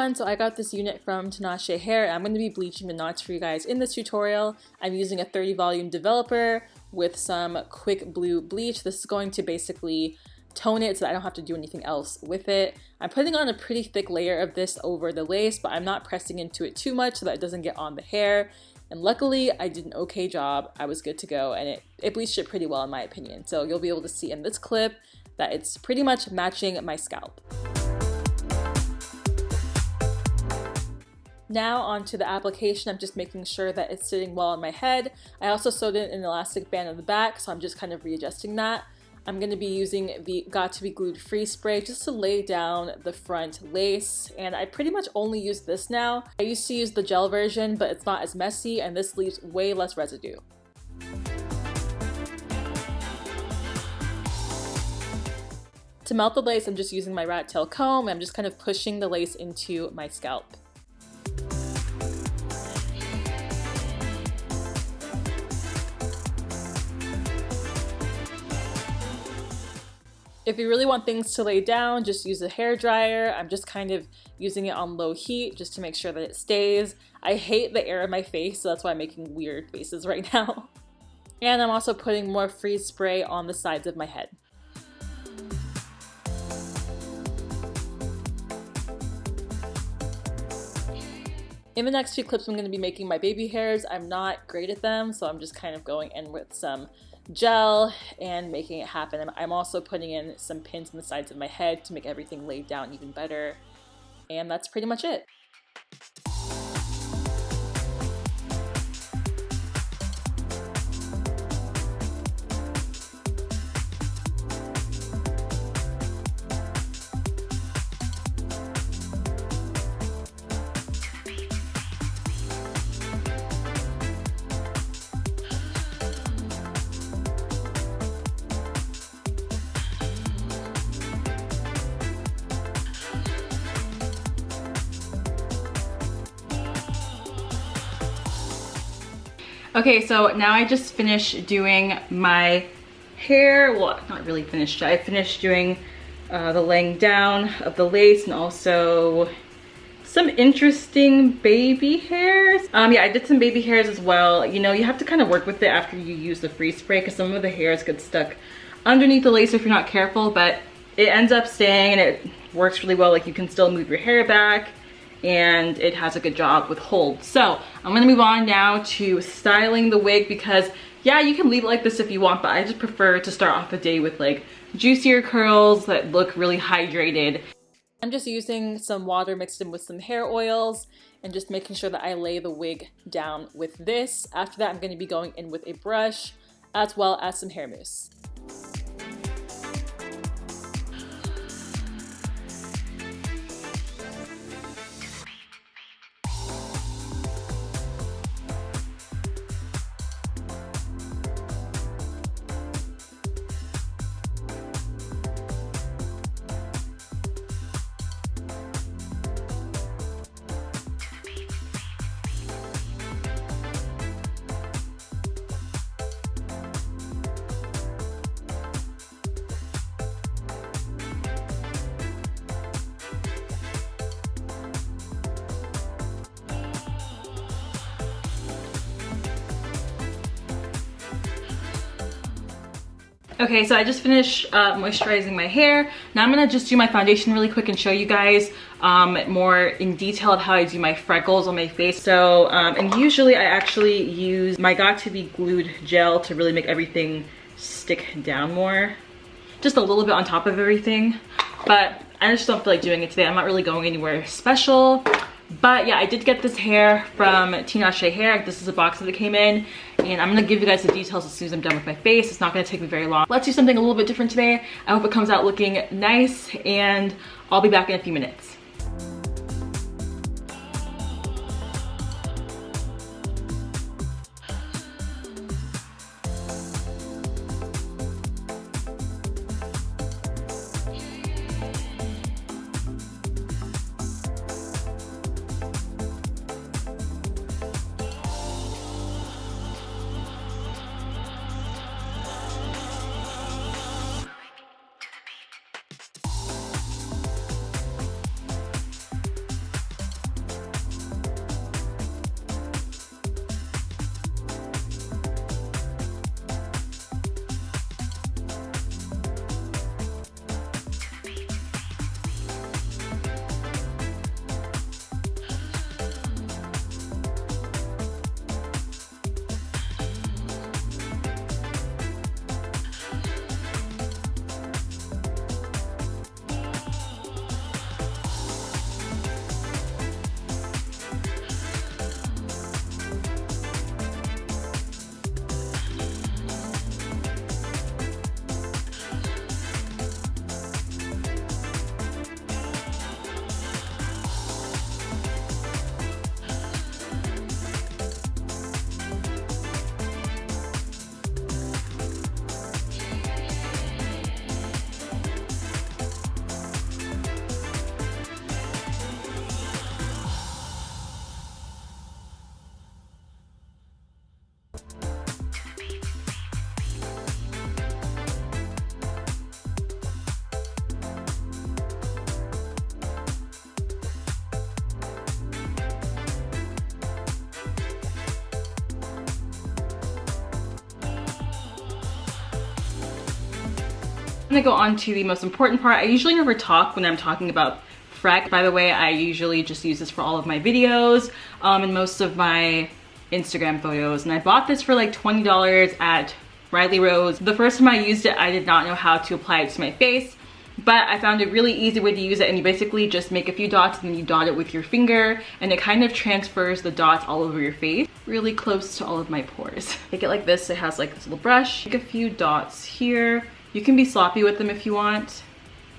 everyone, so I got this unit from Tinashe Hair. I'm going to be bleaching the knots for you guys in this tutorial. I'm using a 30 volume developer with some quick blue bleach. This is going to basically tone it so that I don't have to do anything else with it. I'm putting on a pretty thick layer of this over the lace, but I'm not pressing into it too much so that it doesn't get on the hair. And luckily I did an okay job. I was good to go, and it bleached it pretty well in my opinion. So you'll be able to see in this clip that it's pretty much matching my scalp. Now onto the application. I'm just making sure that it's sitting well on my head. I also sewed in an elastic band on the back, so I'm just kind of readjusting that. I'm going to be using the Got To Be Glued Freeze Spray just to lay down the front lace, and I pretty much only use this now. I used to use the gel version, but it's not as messy and this leaves way less residue. To melt the lace, I'm just using my rat tail comb. I'm just kind of pushing the lace into my scalp. If you really want things to lay down, just use a hair dryer. I'm just kind of using it on low heat just to make sure that it stays. I hate the air in my face, so that's why I'm making weird faces right now. And I'm also putting more freeze spray on the sides of my head. In the next few clips, I'm going to be making my baby hairs. I'm not great at them, so I'm just kind of going in with some gel and making it happen. I'm also putting in some pins on the sides of my head to make everything laid down even better. And that's pretty much it. Okay, so now I just finished doing my hair. Well, not really finished. I finished doing the laying down of the lace and also some interesting baby hairs. Yeah, I did some baby hairs as well. You know, you have to kind of work with it after you use the freeze spray because some of the hairs get stuck underneath the lace if you're not careful, but it ends up staying and it works really well. Like, you can still move your hair back, and it has a good job with hold. So I'm gonna move on now to styling the wig because yeah, you can leave it like this if you want, but I just prefer to start off the day with like juicier curls that look really hydrated. I'm just using some water mixed in with some hair oils and just making sure that I lay the wig down with this. After that, I'm gonna be going in with a brush as well as some hair mousse. Okay, so I just finished moisturizing my hair. Now I'm gonna just do my foundation really quick and show you guys more in detail of how I do my freckles on my face. So, and usually I actually use my Got To Be Glued gel to really make everything stick down more. Just a little bit on top of everything. But I just don't feel like doing it today. I'm not really going anywhere special. But yeah, I did get this hair from Tinashe Hair. This is a box that it came in, and I'm gonna give you guys the details as soon as I'm done with my face. It's not gonna take me very long. Let's do something a little bit different today. I hope it comes out looking nice, and I'll be back in a few minutes. I'm gonna go on to the most important part. I usually never talk when I'm talking about Freck. By the way, I usually just use this for all of my videos and most of my Instagram photos. And I bought this for like $20 at Riley Rose. The first time I used it, I did not know how to apply it to my face, but I found a really easy way to use it, and you basically just make a few dots and then you dot it with your finger, and it kind of transfers the dots all over your face, really close to all of my pores. Take it like this. It has like this little brush. Make a few dots here. You can be sloppy with them if you want,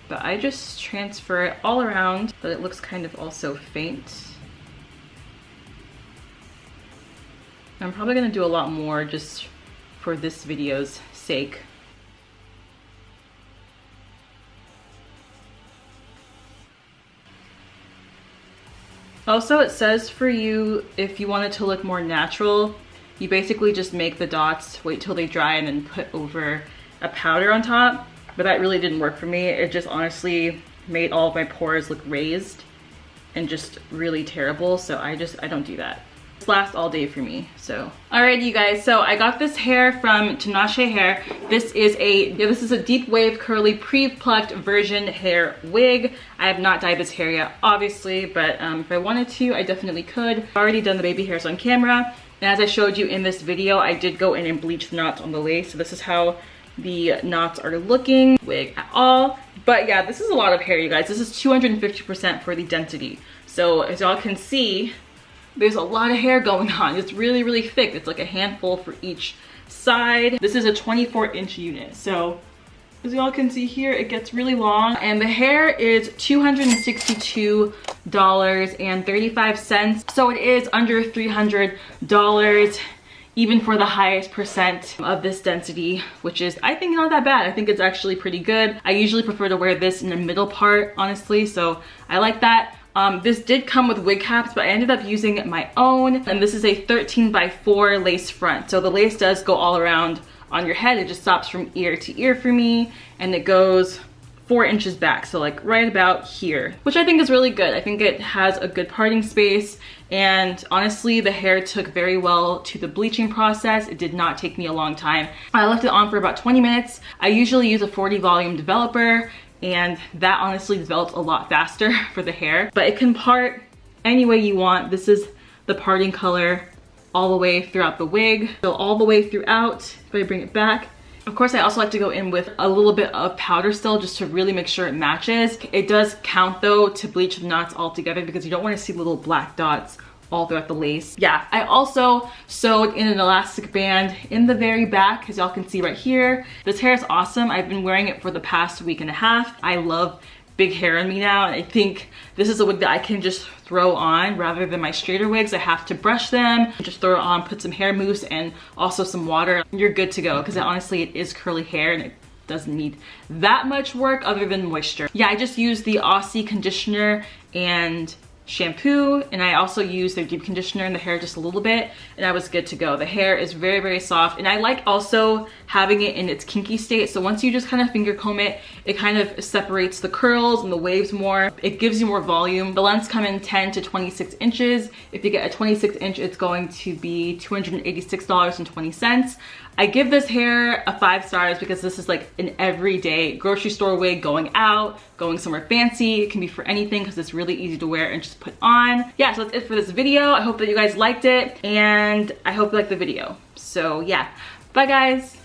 but I just transfer it all around, but it looks kind of also faint. I'm probably gonna do a lot more just for this video's sake. Also, it says for you, if you want it to look more natural, you basically just make the dots, wait till they dry, and then put over a powder on top. But that really didn't work for me. It just honestly made all of my pores look raised and just really terrible. So I don't do that. This lasts all day for me, so. Alrighty, you guys, so I got this hair from Tinashe Hair. This is a deep wave curly pre-plucked version hair wig. I have not dyed this hair yet, obviously, but if I wanted to, I definitely could. I've already done the baby hairs on camera, and as I showed you in this video, I did go in and bleach the knots on the lace. So this is how the knots are looking. Wig at all. But yeah, this is a lot of hair, you guys. This is 250% for the density. So as y'all can see, there's a lot of hair going on. It's really, really thick. It's like a handful for each side. This is a 24-inch unit. So as y'all can see here, it gets really long. And the hair is $262.35. So it is under $300, even for the highest percent of this density, which is, I think, not that bad. I think it's actually pretty good. I usually prefer to wear this in the middle part, honestly. So I like that. This did come with wig caps, but I ended up using my own, and this is a 13x4 lace front. So the lace does go all around on your head. It just stops from ear to ear for me, and it goes 4 inches back, so like right about here, which I think is really good. I think it has a good parting space, and honestly, the hair took very well to the bleaching process. It did not take me a long time. I left it on for about 20 minutes. I usually use a 40 volume developer, and that honestly develops a lot faster for the hair, but it can part any way you want. This is the parting color all the way throughout the wig. So all the way throughout, if I bring it back. Of course, I also like to go in with a little bit of powder still, just to really make sure it matches. It does count though to bleach the knots all together, because you don't want to see little black dots all throughout the lace. Yeah, I also sewed in an elastic band in the very back, as y'all can see right here. This hair is awesome. I've been wearing it for the past week and a half. I love big hair on me now, and I think this is a wig that I can just throw on rather than my straighter wigs. I have to brush them, just throw it on, put some hair mousse and also some water. You're good to go, because honestly, it is curly hair and it doesn't need that much work other than moisture. Yeah, I just used the Aussie conditioner and shampoo, and I also used their deep conditioner in the hair just a little bit, and I was good to go. The hair is very, very soft, and I like also having it in its kinky state. So once you just kind of finger comb it, it kind of separates the curls and the waves more. It gives you more volume. The lengths come in 10 to 26 inches. If you get a 26 inch, it's going to be $286.20. I give this hair a 5 stars because this is like an everyday grocery store wig, going out, going somewhere fancy. It can be for anything because it's really easy to wear and just put on. Yeah, so that's it for this video. I hope that you guys liked it, and I hope you liked the video. So yeah, bye guys.